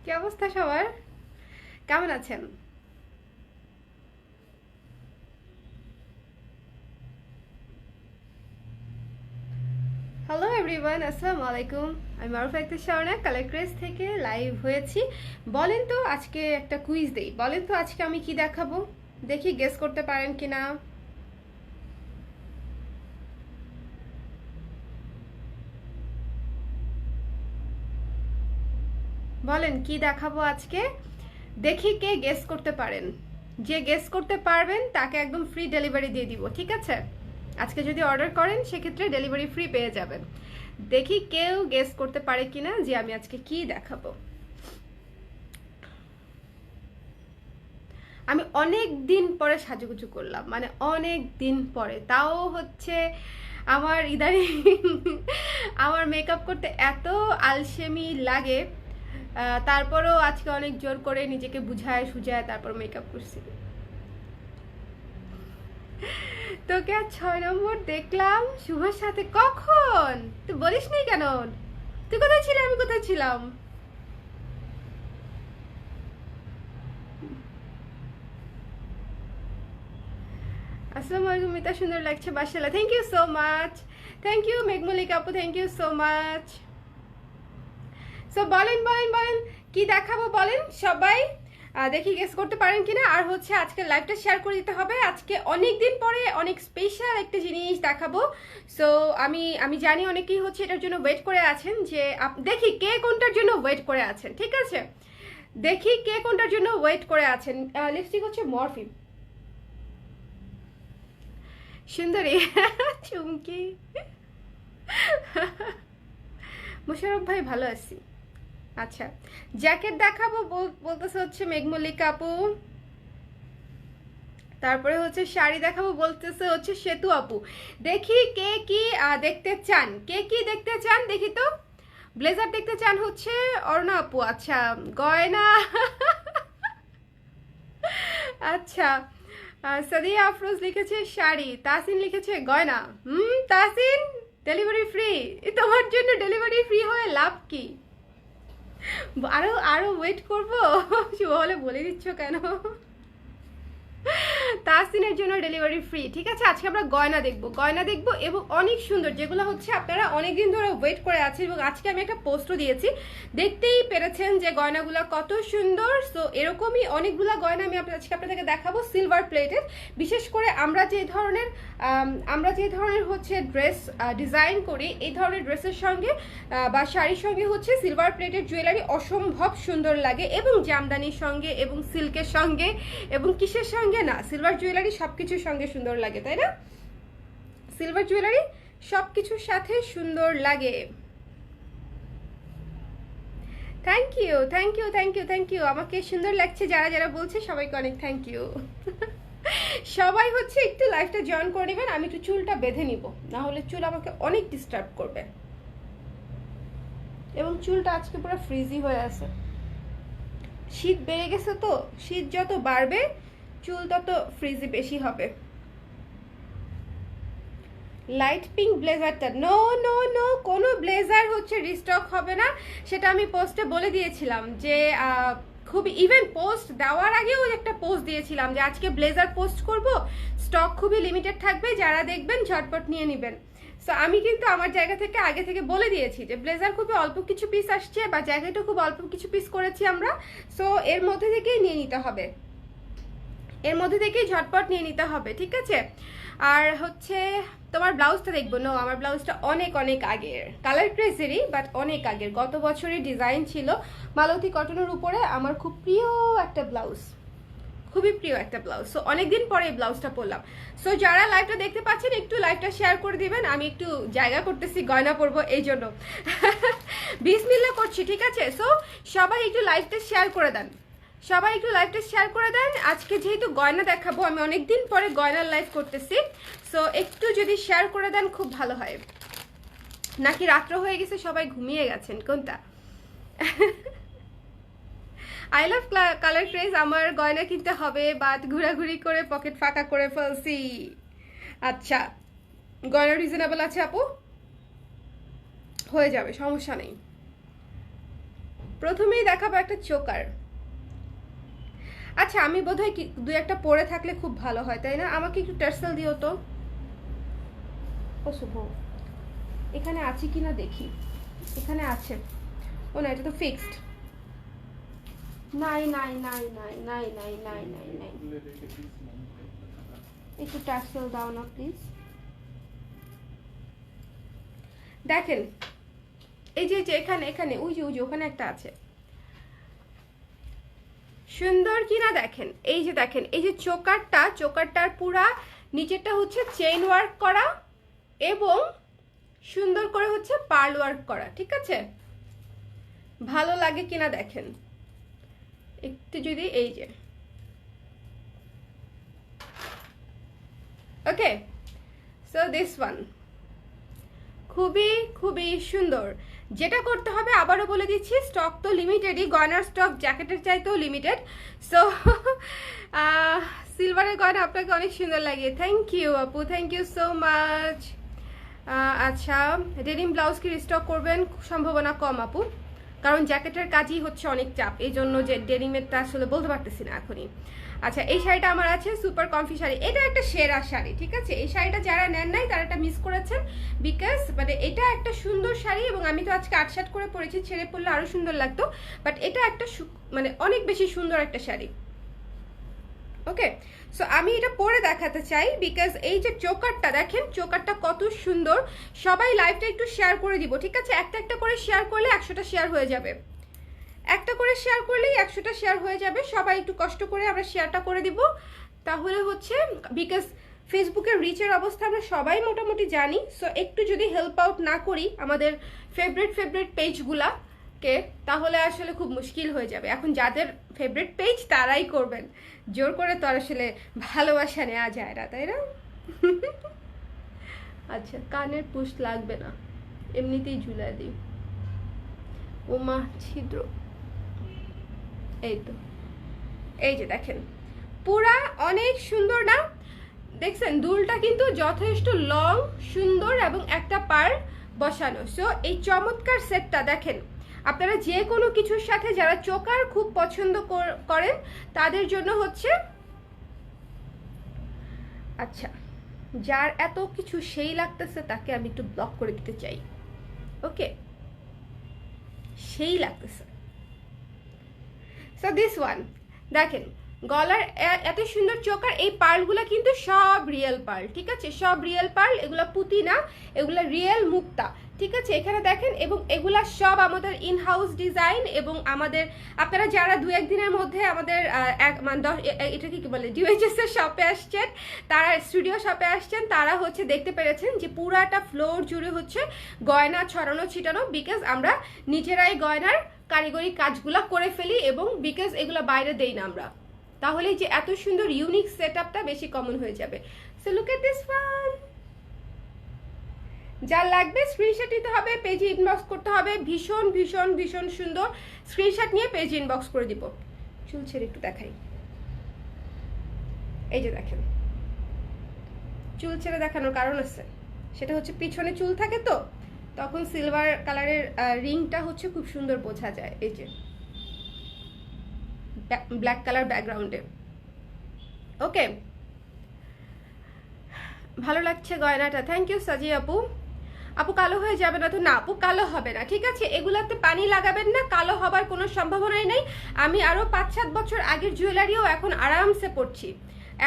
কি অবস্থা সবার? কেমন আছেন? হ্যালো এভরিওয়ান, আসসালামু আলাইকুম। আমি মারুফা আক্তার শাওনা কালার ক্রেজ থেকে লাইভ হয়েছি। বলেন তো আজকে একটা কুইজ দেই। বলেন তো আজকে আমি কি দেখাবো, দেখি গেস করতে পারেন কিনা। বলেন কি দেখাবো আজকে, দেখি কে গেস করতে পারেন। যে গেস করতে পারবেন তাকে একদম ফ্রি ডেলিভারি দিয়ে দিব, ঠিক আছে? আজকে যদি অর্ডার করেন সেক্ষেত্রে ডেলিভারি ফ্রি পেয়ে যাবেন। দেখি কেউ গেস করতে পারে কিনা যে আমি আজকে কি দেখাবো। আমি অনেক দিন পরে সাজুগুজু করলাম, মানে অনেক দিন পরে, তাও হচ্ছে আমার ইদানিং আমার মেকআপ করতে এত আলসেমি লাগে, তারপরেও আজকে অনেক জোর করে নিজেকে বুঝায় সুঝায় তারপর মেকআপ করছি। তোকে আর 6 নম্বর দেখলাম শুভর সাথে। কখন? তুই বলিস নি কেন? তুই কোথায় ছিলি, আমি কোথায় ছিলাম? আসসালামু আলাইকুম মিতা, সুন্দর লাগছে বাসালা, thank you so much. Thank you Meghmallik আপু, thank you so much. So বলেন বলেন বলেন কি দেখাবো বলেন সবাই, দেখি গেস করতে পারেন কিনা। আর হচ্ছে আজকে লাইভটা শেয়ার করে দিতে হবে। আজকে অনেক দিন পরে অনেক স্পেশাল একটা জিনিস দেখাবো। সো আমি আমি জানি অনেকেই হচ্ছে এটার জন্য ওয়েট করে আছেন, যে দেখি কে কোনটার জন্য ওয়েট করে আছেন, ঠিক আছে? দেখি কে কোনটার জন্য ওয়েট করে আছেন। লিপস্টিক হচ্ছে মরফিন। সুন্দরী চুমকি। মোশারফ ভাই ভালো আছি। আচ্ছা, জ্যাকেট দেখাবো বলতেছে হচ্ছে মেঘমল্লিকা আপু। তারপরে হচ্ছে শাড়ি দেখাবো বলতেছে হচ্ছে সেতু আপু। দেখি কে কি দেখতে চান, কে কি দেখতে চান দেখি তো। ব্লেজার দেখতে চান হচ্ছে অর্ণা আপু। আচ্ছা, গয়না আচ্ছা, সাদিয়া আফরোজ লিখেছে শাড়ি, তাসিন লিখেছে গয়না। Tasin delivery free. তোমার জন্য ডেলিভারি ফ্রি হয়ে লাভ কি? আরো আরো ওয়েট করবো? শুভ হলে বলে দিচ্ছ কেন? তাসিনের জন্য ডেলিভারি ফ্রি, ঠিক আছে? আজকে আমরা গয়না দেখবো, গয়না দেখবো এবং অনেক সুন্দর, যেগুলো হচ্ছে আপনারা অনেকদিন ধরে ওয়েট করে আছেন। এবং আজকে আমি একটা পোস্টও দিয়েছি, দেখতেই পেরেছেন যে গয়নাগুলো কত সুন্দর। সো এরকমই অনেকগুলো গয়না আমি আজকে আপনাদেরকে দেখাবো, সিলভার প্লেটেড। বিশেষ করে আমরা যে ধরনের হচ্ছে ড্রেস ডিজাইন করি, এই ধরনের ড্রেসের সঙ্গে বা শাড়ির সঙ্গে হচ্ছে সিলভার প্লেটেড জুয়েলারি অসম্ভব সুন্দর লাগে, এবং জামদানির সঙ্গে এবং সিল্কের সঙ্গে এবং কিসের সঙ্গে না, সিলভার জুয়েলারি সবকিছুর সঙ্গে সুন্দর লাগে, তাই না? সিলভার জুয়েলারি সবকিছুর সাথে সুন্দর লাগে। Thank you thank you thank you thank you. আমাকে সুন্দর লাগছে যারা যারা বলছে, সবাইকে অনেক থ্যাংক ইউ। সবাই হচ্ছে একটু লাইভটা জয়েন করে নেবেন। আমি একটু চুলটা বেঁধে নিব, না হলে চুল আমাকে অনেক ডিস্টার্ব করবে। এবং চুলটা আজকে পুরো ফ্রিজি হয়ে আছে। শীত বেড়ে গেছে তো, শীত যত বাড়বে চুল তত ফ্রিজি বেশি হবে। লাইট পিঙ্ক ব্লেজারটা, নো নো নো, কোনো ব্লেজার হচ্ছে রিস্টক হবে না। সেটা আমি পোস্টে বলে দিয়েছিলাম যে খুব ইভেন পোস্ট দেওয়ার আগেও একটা পোস্ট দিয়েছিলাম যে আজকে ব্লেজার পোস্ট করব, স্টক খুবই লিমিটেড থাকবে, যারা দেখবেন ঝটপট নিয়ে নেবেন। সো আমি কিন্তু আমার জায়গা থেকে আগে থেকে বলে দিয়েছি যে ব্লেজার খুবই অল্প কিছু পিস আসছে, বা জ্যাকেটও খুব অল্প কিছু পিস করেছি আমরা। সো এর মধ্যে থেকেই নিয়ে নিতে হবে, এর মধ্যে থেকেই ঝটপট নিয়ে নিতে হবে, ঠিক আছে? আর হচ্ছে তোমার ব্লাউজটা দেখবো। নো, আমার ব্লাউজটা অনেক অনেক আগের, কালার ক্রেজেরই, বাট অনেক আগের, গত বছরের ডিজাইন ছিল, মালতী কটনের উপরে। আমার খুব প্রিয় একটা ব্লাউজ, খুবই প্রিয় একটা ব্লাউজ। সো অনেকদিন পরে এই ব্লাউজটা পরলাম। সো যারা লাইভটা দেখতে পাচ্ছেন একটু লাইভটা শেয়ার করে দিবেন। আমি একটু জায়গা করতেছি, গয়না পরবো এই জন্য। বিসমিল্লাহ করছি, ঠিক আছে? সো সবাই একটু লাইভটা শেয়ার করে দেন, সবাই একটু লাইভটা শেয়ার করে দেন। আজকে যেহেতু গয়না দেখাবো, আমি অনেকদিন পরে গয়নার লাইভ করতেছি। সো একটু যদি শেয়ার করে দেন খুব ভালো হয়। নাকি রাত্র হয়ে গেছে, সবাই ঘুমিয়ে গেছেন, কোনটা? I love colour craze. আমার গয়না কিনতে হবে, বাট ঘোরাঘুরি করে পকেট ফাঁকা করে ফেলছি। আচ্ছা, গয়না রিজনেবল আছে আপু, হয়ে যাবে, সমস্যা নেই। প্রথমেই দেখাবো একটা চোকার। আচ্ছা আমি বোধহয় দু একটা পরে থাকলে খুব ভালো হয়, তাই না? আমাকে একটু টার্সেল দিও তো। ও শুভ, এখানে আছে কিনা দেখি। এখানে আছে। ও না, এটা তো ফিক্সড। নাই নাই নাই নাই নাই নাই নাই নাই নাই, একটু টার্সেল দাও না প্লিজ। দেখেন এই যে এখানে এখানে ওই যে ওখানে একটা আছে, সুন্দর কিনা দেখেন। এই যে দেখেন, এই যে চোকারটার পুরা নিচেরটা হচ্ছে চেইন ওয়ার্ক করা এবং সুন্দর করে হচ্ছে পার্ল ওয়ার্ক করা, ঠিক আছে? ভালো লাগে কিনা দেখেন একটু যদি, এই যে ওকে। সো দিস ওয়ান খুবই খুবই সুন্দর। যেটা করতে হবে আবারও বলে দিচ্ছি, স্টক তো লিমিটেডই, গয়নার স্টক জ্যাকেটের চাইতেও লিমিটেড। সো সিলভারের গয়না আপনাকে অনেক সুন্দর লাগে। থ্যাংক ইউ আপু, থ্যাংক ইউ সো মাচ। আচ্ছা, ডেনিম ব্লাউজ কি রিস্টক করবেন? সম্ভাবনা কম আপু, কারণ জ্যাকেটের কাজই হচ্ছে অনেক চাপ, এই জন্য যে ডেনিমেরটা আসলে বলতে পারতেছি না এখনই। আচ্ছা, এই শাড়িটা আমার আছে, সুপার কমফি শাড়ি। এটা একটা সেরা শাড়ি, ঠিক আছে? এই শাড়িটা যারা নেন নাই তারা এটা মিস করেছেন, বিকজ মানে এটা একটা সুন্দর শাড়ি এবং আমি তো আজকে আটশাট করে পরেছি, ছেড়ে পরলে আরো সুন্দর লাগতো, বাট এটা একটা মানে অনেক বেশি সুন্দর একটা শাড়ি। ওকে, সো আমি এটা পরে দেখাতে চাই, বিকজ এই যে চোকারটা দেখেন, চোকারটা কত সুন্দর। সবাই লাইভটা একটু শেয়ার করে দিব, ঠিক আছে? একটা একটা করে শেয়ার করলে 100টা শেয়ার হয়ে যাবে। একটা করে শেয়ার করলেই 100টা শেয়ার হয়ে যাবে। সবাই একটু কষ্ট করে আমরা শেয়ারটা করে দিব, তাহলে হচ্ছে, বিকজ ফেসবুকের রিচের অবস্থা আমরা সবাই মোটামুটি জানি। সো একটু যদি হেল্প আউট না করি আমাদের ফেভারিট পেজগুলাকে, তাহলে আসলে খুব মুশকিল হয়ে যাবে। এখন যাদের ফেভারিট পেজ তারাই করবেন, জোর করে তো আর আসলে ভালোবাসা নেওয়া যায় না, তাই না? আচ্ছা, কানের পুশ লাগবে না, এমনিতেই ঝুলাই দিই। ওমা ছিদ্র, এই তো, এই যে দেখেন পুরা অনেক সুন্দর না? দেখছেন দুলটা কিন্তু যথেষ্ট লং, সুন্দর এবং একটা পার্ল বসানো। সো এই চমৎকার সেটটা দেখেন, আপনারা যে কোনো কিছুর সাথে যারা চোকার খুব পছন্দ করেন তাদের জন্য হচ্ছে। আচ্ছা, যার এত কিছু সেই লাগতেছে তাকে আমি একটু ব্লক করে দিতে চাই। ওকে, সেই লাগতেছে। সো দিস ওয়ান দেখেন, গলার এত সুন্দর চোকার। এই পার্লগুলো কিন্তু সব রিয়েল পার্ল, ঠিক আছে? সব রিয়েল পার্ল, এগুলো পুঁতি না, এগুলো রিয়েল মুক্তা, ঠিক আছে? এখানে দেখেন, এবং এগুলা সব আমাদের ইন হাউস ডিজাইন। এবং আমাদের, আপনারা যারা দু একদিনের মধ্যে আমাদের এটাকে কি বলে, ডিওএইচএস এর শপে আসছেন, তারা স্টুডিও শপে আসছেন, তারা হচ্ছে দেখতে পেরেছেন যে পুরাটা ফ্লোর জুড়ে হচ্ছে গয়না ছড়ানো ছিটানো, বিকজ আমরা নিজেরাই গয়নার কারিগরি কাজগুলা করে ফেলি, এবং বিকজ এগুলো বাইরে দেই না আমরা, তাহলে যে এত সুন্দর ইউনিক সেটআপটা বেশি কমন হয়ে যাবে। So look at this one. যা লাগবে স্ক্রিনশট নিতে হবে, পেজে ইনবক্স করতে হবে। ভীষণ ভীষণ ভীষণ সুন্দর, স্ক্রিনশট নিয়ে পেজে ইনবক্স করে দিব। চুল ছেড়ে একটু দেখাই, এই যে দেখেন, চুল ছেড়ে দেখানোর কারণ আছে, সেটা হচ্ছে পিছনে চুল থাকে তো, তখন সিলভার কালারের রিংটা হচ্ছে খুব সুন্দর বোঝা যায়, এই যে ব্ল্যাক কালার ব্যাকগ্রাউন্ডে। ওকে, ভালো লাগছে গয়নাটা, থ্যাংক ইউ সাজি আপু। আপু কালো হয়ে যাবে না তো? না আপু, কালো হবে না, ঠিক আছে? এগুলাতে পানি লাগাবেন না, কালো হবার কোনো সম্ভাবনাই নেই। আমি আরো 5-7 বছর আগের জুয়েলারিও এখন আরামসে পরছি,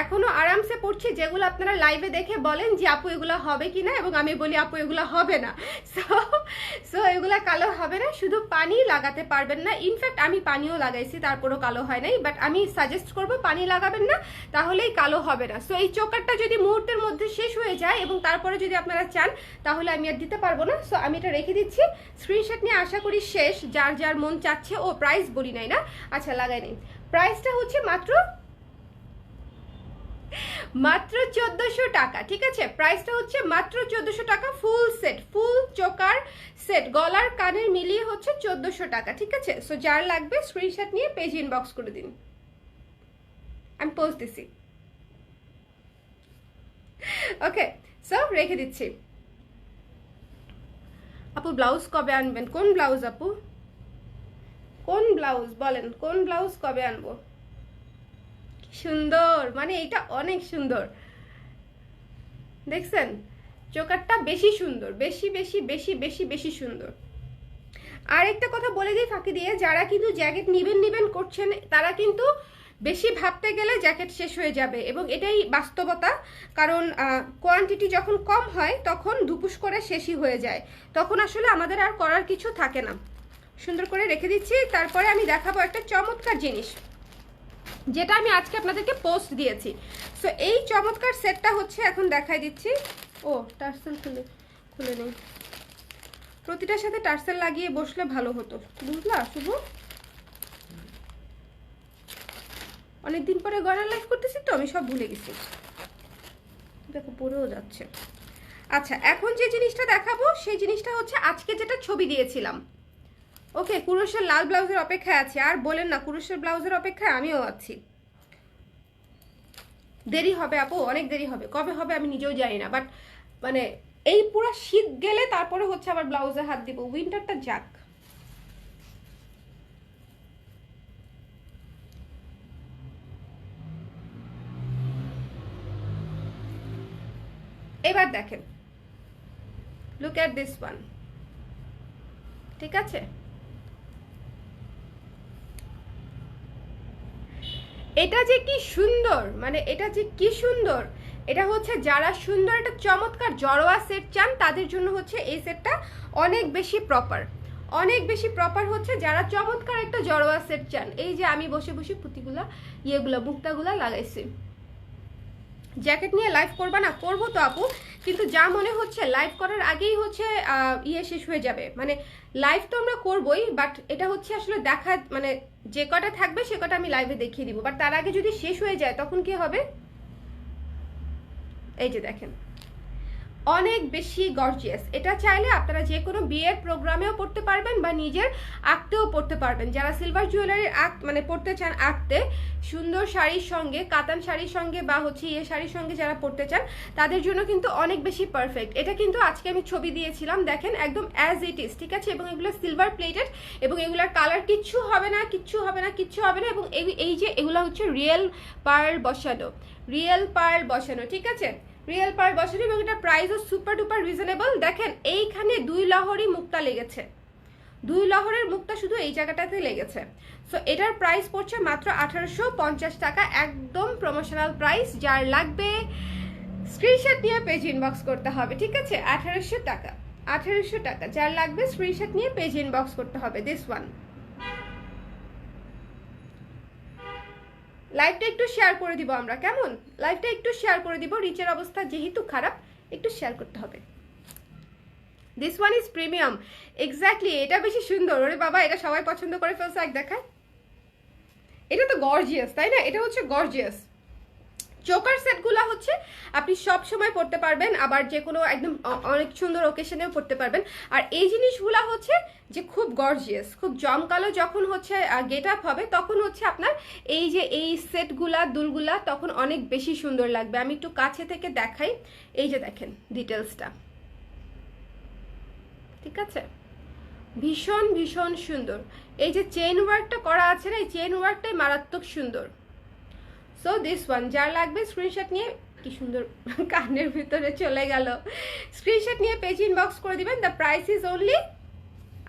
এখনো আরামসে পড়ছি, যেগুলো আপনারা লাইভে দেখে বলেন যে আপু এগুলো হবে কিনা, এবং আমি বলি আপু এগুলো হবে না। সো এগুলা কালো হবে না, শুধু পানি লাগাতে পারবেন না। ইনফ্যাক্ট আমি পানিও লাগাইছি, তারপরও কালো হয় নাই, বাট আমি সাজেস্ট করব পানি লাগাবেন না, তাহলেই কালো হবে না। সো এই চোকারটা যদি মুহূর্তের মধ্যে শেষ হয়ে যায় এবং তারপরে যদি আপনারা চান, তাহলে আমি আর দিতে পারবো না। সো আমি এটা রেখে দিচ্ছি, স্ক্রিনশট নিয়ে আশা করি শেষ, যার যার মন চাচ্ছে। ও প্রাইস বলি নাই না, আচ্ছা লাগাই নেই। প্রাইসটা হচ্ছে মাত্র 1400 টাকা, ঠিক আছে? প্রাইসটা হচ্ছে মাত্র 1400 টাকা, ফুল সেট, ফুল চোকার সেট, গলার কানের মিলিয়ে হচ্ছে 1400 টাকা, ঠিক আছে? সো যার লাগবে স্ক্রিনশট নিয়ে পেজ ইনবক্স করে দিন, আমি পোস্ট দিছি। ওকে, সো রেখে দিচ্ছি। আপু ব্লাউজ কবে আনবেন? কোন ব্লাউজ আপু? কোন ব্লাউজ বলেন, কোন ব্লাউজ কবে আনবো? কি সুন্দর, মানে এটা অনেক সুন্দর, দেখছেন চোকারটা বেশি সুন্দর, বেশি বেশি বেশি বেশি বেশি সুন্দর। আর একটা কথা বলে দিই ফাঁকি দিয়ে, যারা কিন্তু জ্যাকেট নিবেন করছেন তারা কিন্তু বেশি ভাবতে গেলে জ্যাকেট শেষ হয়ে যাবে, এবং এটাই বাস্তবতা। কারণ কোয়ান্টিটি যখন কম হয় তখন ধুপুস করে শেষই হয়ে যায়, তখন আসলে আমাদের আর করার কিছু থাকে না। সুন্দর করে রেখে দিচ্ছি। তারপরে আমি দেখাবো একটা চমৎকার জিনিস, যেটা আমি আজকে আপনাদেরকে পোস্ট দিয়েছি। সো এই চমৎকার সেটটা হচ্ছে, এখন দেখাই দিচ্ছি। ও টার্সেল খুলে নেই, প্রতিটার সাথে টার্সেল লাগিয়ে বসলে ভালো হতো, বুঝলা শুভ? অনেকদিন পরে গয়নার লাইফ করতেছি তো আমি সব ভুলে গেছি, দেখো পড়েও যাচ্ছে। আচ্ছা, এখন যে জিনিসটা দেখাবো সেই জিনিসটা হচ্ছে আজকে যেটা ছবি দিয়েছিলাম। ওকে, কুরুশের লাল ব্লাউজের অপেক্ষায় আছে। আর বলেন না, কুরুশের ব্লাউজের অপেক্ষায় আমিও আছি। দেরি হবে আপু, অনেক দেরি হবে, কবে হবে আমি নিজেও জানি না, বাট মানে এই পুরো শীত গেলে তারপরে হচ্ছে আবার ব্লাউজে হাত দিব, উইন্টারটা যাক। এবার দেখেন, লুক এট দিস ওয়ান, ঠিক আছে? এটা যে কি সুন্দর, মানে এটা যে কি সুন্দর, এটা হচ্ছে যারা সুন্দর একটা চমৎকার জড়োয়া সেট চান তাদের জন্য হচ্ছে এই সেটটা অনেক বেশি প্রপার, অনেক বেশি প্রপার হচ্ছে যারা চমৎকার একটা জড়োয়া সেট চান। এই যে আমি বসে বসে পুঁতিগুলা ইয়েগুলা মুক্তাগুলা লাগাইছি। জ্যাকেট নিয়ে লাইভ করবা না? করবো তো আপু, কিন্তু যা মনে হচ্ছে লাইভ করার আগেই হচ্ছে ইয়ে শেষ হয়ে যাবে। মানে লাইভ তো আমরা করবোই, বাট এটা হচ্ছে আসলে দেখা, মানে যে কটা থাকবে সে কটা আমি লাইভে দেখিয়ে দিব, বাট তার আগে যদি শেষ হয়ে যায় তখন কি হবে? এই যে দেখেন, অনেক বেশি গর্জিয়াস। এটা চাইলে আপনারা যে কোনো বিয়ের প্রোগ্রামেও পড়তে পারবেন বা নিজের আঁকতেও পড়তে পারবেন। যারা সিলভার জুয়েলারির মানে পড়তে চান আঁকতে, সুন্দর শাড়ির সঙ্গে, কাতান শাড়ির সঙ্গে বা হচ্ছে ইয়ে শাড়ির সঙ্গে যারা পড়তে চান তাদের জন্য কিন্তু অনেক বেশি পারফেক্ট। এটা কিন্তু আজকে আমি ছবি দিয়েছিলাম, দেখেন একদম অ্যাজ ইট ইজ, ঠিক আছে? এবং এগুলো সিলভার প্লেটেড, এবং এগুলোর কালার কিচ্ছু হবে না, কিচ্ছু হবে না, কিচ্ছু হবে না। এবং এই যে এগুলো হচ্ছে রিয়েল পার্ল বসানো, রিয়েল পার্ল বসানো, ঠিক আছে? রিয়েল পার বছর, এবং এটার প্রাইসও সুপার ডুপার রিজনেবল। দেখেন এইখানে 2 লহরই মুক্তা লেগেছে, 2 লহরের মুক্তা শুধু এই জায়গাটাতে লেগেছে। সো এটার প্রাইস পড়ছে মাত্র 1850 টাকা, একদম প্রমোশনাল প্রাইস। যার লাগবে স্ক্রিনশট নিয়ে পেজ ইনবক্স করতে হবে, ঠিক আছে? 1800 টাকা, 1800 টাকা। যার লাগবে স্ক্রিনশট নিয়ে পেজ ইনবক্স করতে হবে। দিস ওয়ান লাইভটা একটু শেয়ার করে দিব আমরা, কেমন? লাইভটা একটু শেয়ার করে দিব, রিচের অবস্থা যেহেতু খারাপ, একটু শেয়ার করতে হবে। This one is premium, exactly, এটা বেশি সুন্দর। ওরে বাবা, এটা সবাই পছন্দ করে ফেলছে, এক দেখায়। এটা তো গর্জিয়াস, তাই না? এটা হচ্ছে গর্জিয়াস। চোকার সেটগুলো হচ্ছে আপনি সব সময় পড়তে পারবেন, আবার যে কোনো একদম অনেক সুন্দর ওকেশনেও পড়তে পারবেন। আর এই জিনিসগুলো হচ্ছে যে খুব গর্জিয়াস, খুব জমকালো যখন হচ্ছে গেট আপ হবে তখন হচ্ছে আপনার এই যে এই সেটগুলা দুলগুলা তখন অনেক বেশি সুন্দর লাগবে। আমি একটু কাছে থেকে দেখাই, এই যে দেখেন ডিটেলসটা, ঠিক আছে? ভীষণ ভীষণ সুন্দর। এই যে চেইন ওয়ার্কটা করা আছে না, এই চেইন ওয়ার্কটাই মারাত্মক সুন্দর। সো দিস ওয়ান, যার লাগবে স্ক্রিনশট নিয়ে, কি সুন্দর কানের ভিতরে চলে গেল, স্ক্রিনশট নিয়ে পেজ ইনবক্স করে দিবেন। The price is only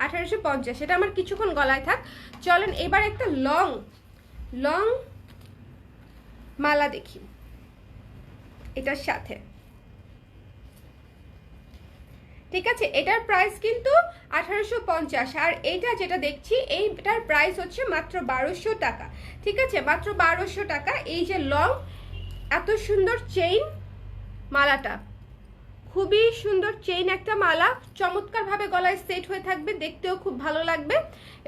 1850। এটা আমার কিছুক্ষণ গলায় থাক। চলেন এবার একটা লং লং মালা দেখি এটার সাথে, ঠিক আছে? এটার প্রাইস কিন্তু 1850, আর এইটা যেটা দেখছি এইটার প্রাইস হচ্ছে মাত্র 1200 টাকা, ঠিক আছে? মাত্র 1200 টাকা। এই যে লং এত সুন্দর চেইন মালাটা, খুবই সুন্দর চেইন একটা মালা, চমৎকারভাবে গলায় সেট হয়ে থাকবে, দেখতেও খুব ভালো লাগবে।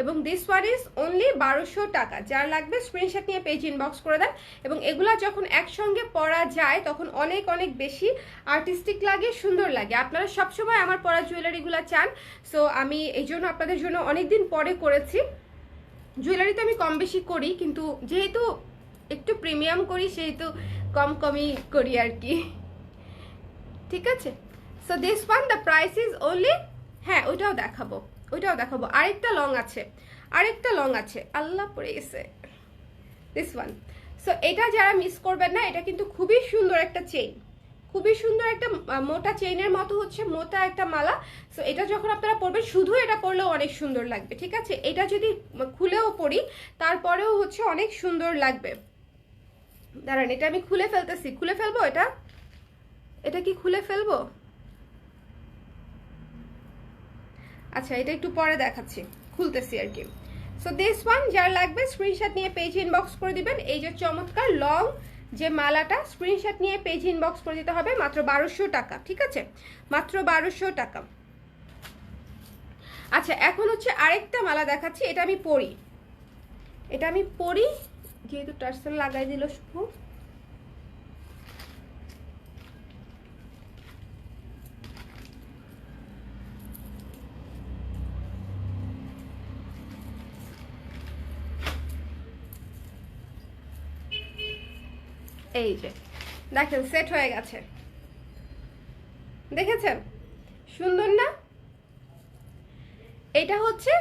এবং দিস ওয়ান ইজ অনলি 1200 টাকা। যার লাগবে স্ক্রিনশট নিয়ে পেজ ইনবক্স করে দেন। এবং এগুলা যখন একসঙ্গে পরা যায় তখন অনেক অনেক বেশি আর্টিস্টিক লাগে, সুন্দর লাগে। আপনারা সবসময় আমার পরা জুয়েলারিগুলো চান, সো আমি এই জন্য আপনাদের জন্য অনেকদিন পরে করেছি। জুয়েলারি তো আমি কম বেশি করি, কিন্তু যেহেতু একটু প্রিমিয়াম করি সেহেতু কমই করি আর কি, ঠিক আছে? So this one the price is only, হ্যাঁ ওইটাও দেখাবো, ওইটাও দেখাবো। আরেকটা লং আছে, আরেকটা লং আছে, আল্লাহ পড়ে গেছে, দিস ওয়ান। সো এটা যারা মিস করবেন না, এটা কিন্তু খুবই সুন্দর একটা চেইন, খুবই সুন্দর একটা মোটা চেইনের মতো হচ্ছে মোটা একটা মালা। সো এটা যখন আপনারা পরবেন, শুধু এটা পরলেও অনেক সুন্দর লাগবে, ঠিক আছে? এটা যদি খুলেও পরি তারপরেও হচ্ছে অনেক সুন্দর লাগবে। দাঁড়ান, এটা আমি খুলে ফেলতেছি, খুলে ফেলবো এটা, এটা কি খুলে ফেলবো? আচ্ছা, এটা একটু পরে দেখাচ্ছি, খুলতেছি আর কি। সো দিস ওয়ান যার লাগবে স্ক্রিনশট নিয়ে পেজ ইনবক্স করে দিবেন। এই যে চমৎকার লং যে মালাটা, স্ক্রিনশট নিয়ে পেজ ইনবক্স করে দিতে হবে, মাত্র 1200 টাকা, ঠিক আছে? মাত্র 1200 টাকা। আচ্ছা, এখন হচ্ছে আরেকটা মালা দেখাচ্ছি, এটা আমি পরি, এটা আমি পরি, যেহেতু টার্সেল লাগাই দিল শুভ। এই যে দেখেন সেট হয়ে গেছে, দেখেছেন সুন্দর না? এটা হচ্ছে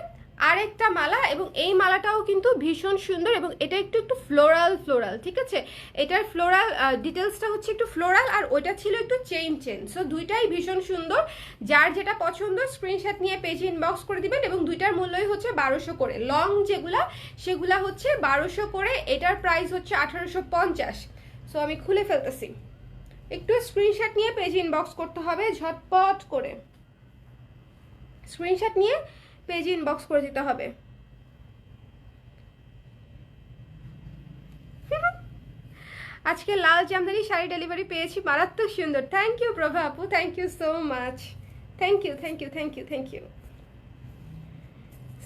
আরেকটা মালা, এবং এই মালাটাও কিন্তু ভীষণ সুন্দর, এবং এটা একটু একটু ফ্লোরাল ফ্লোরাল, ঠিক আছে? এটার ফ্লোরাল ডিটেলসটা হচ্ছে একটু ফ্লোরাল, আর ওইটা ছিল একটু চেইন চেন। সো দুইটাই ভীষণ সুন্দর, যার যেটা পছন্দ স্ক্রিনশট নিয়ে পেজে ইনবক্স করে দিবেন। এবং দুইটার মূল্যই হচ্ছে 1200 করে, লং যেগুলা সেগুলা হচ্ছে 1200 করে, এটার প্রাইস হচ্ছে 1850। সো আমি খুলে ফেলতেছি, একটু স্ক্রিনশট নিয়ে পেজ ইনবক্স করতে হবে ঝটপট করে, স্ক্রিনশট নিয়ে পেজ ইনবক্স করে দিতে হবে। আজকে লাল জামদানি শাড়ি ডেলিভারি পেয়েছি, মারাত্মক সুন্দর। থ্যাংক ইউ প্রভা আপু, thank you so much, thank you thank you thank you thank you.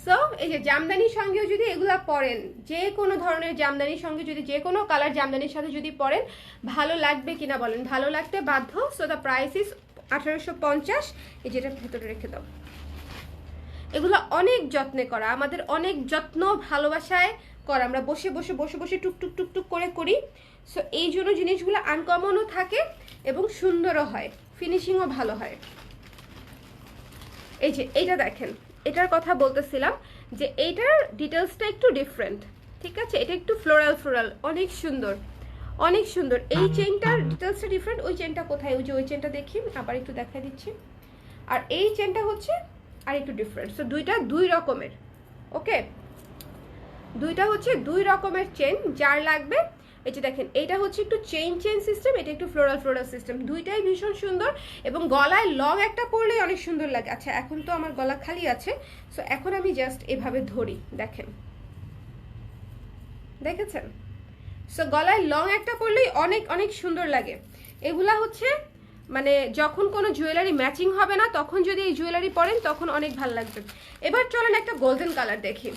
So এই যে জামদানির সঙ্গেও যদি এগুলা পরেন, যে কোনো ধরনের জামদানির সঙ্গে যদি যে কোনো কালার জামদানির সাথে যদি পরেন, ভালো লাগবে কিনা বলেন? ভালো লাগতে বাধ্য। So the price is 1850। এই যেটা ভেতরে রেখে দাও, এগুলো অনেক যত্নে করা, আমাদের অনেক যত্ন ভালোবাসায় করা, আমরা বসে বসে বসে বসে টুকটুক টুকটুক করে করি। সো এই জন্য জিনিসগুলো আনকমনও থাকে এবং সুন্দরও হয়, ফিনিশিংও ভালো হয়। এই যে এইটা দেখেন, এটার কথা বলতেছিলাম যে এইটার ডিটেলসটা একটু ডিফারেন্ট, ঠিক আছে? এটা একটু ফ্লোরাল ফ্লোরাল, অনেক সুন্দর, অনেক সুন্দর। এই চেনটার ডিটেলসটা ডিফারেন্ট। ওই চেনটা কোথায়? ওই যে ওই চেনটা দেখি, আবার একটু দেখাই দিচ্ছি। আর এই চেনটা হচ্ছে আর একটু ডিফারেন্ট। সো দুইটা দুই রকমের, ওকে? দুইটা হচ্ছে দুই রকমের চেন, যার লাগবে। এই যে দেখেন, এইটা হচ্ছে একটু চেইন চেইন সিস্টেম, এটা একটু ফ্লোরাল ফ্লোরাল সিস্টেম, দুইটাই ভীষণ সুন্দর। এবং গলায় লং একটা পরলেই অনেক সুন্দর লাগে। আচ্ছা, এখন তো আমার গলা খালি আছে, সো এখন আমি জাস্ট এভাবে ধরি, দেখেন, দেখেছেন? সো গলায় লং একটা পরলেই অনেক অনেক সুন্দর লাগে। এগুলা হচ্ছে মানে যখন কোনো জুয়েলারি ম্যাচিং হবে না, তখন যদি এই জুয়েলারি পরেন তখন অনেক ভালো লাগবে। এবার চলেন একটা গোল্ডেন কালার দেখি।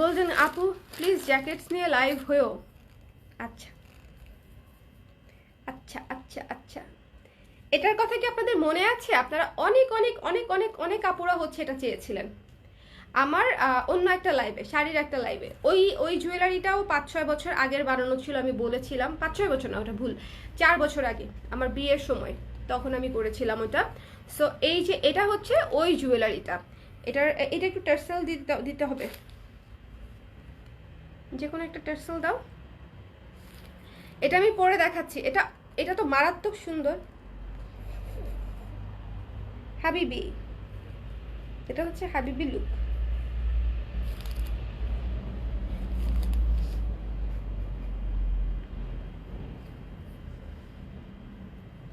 গোল্ডেন আপু প্লিজ জ্যাকেটস নিয়ে লাইভ হয়েও। আচ্ছা আচ্ছা আচ্ছা আচ্ছা, এটার কথা কি আপনাদের মনে আছে? আপনারা অনেক অনেক অনেক অনেক অনেক আপুরা হচ্ছে এটা চেয়েছিলেন আমার অন্য একটা লাইভে, শাড়ির একটা লাইভে। ওই জুয়েলারিটাও 5-6 বছর আগের বানানো ছিল, আমি বলেছিলাম। 5-6 বছর না, ওটা ভুল, 4 বছর আগে আমার বিয়ের সময় তখন আমি করেছিলাম ওটা। সো এই যে এটা হচ্ছে ওই জুয়েলারিটা, এটা একটু টার্সেল দিতে হবে, যে কোনো একটা টার্সেল দাও। এটা আমি পরে দেখাচ্ছি। এটা তো মারাত্মক সুন্দর, হাবিবি, এটা হচ্ছে হাবিবি লুক।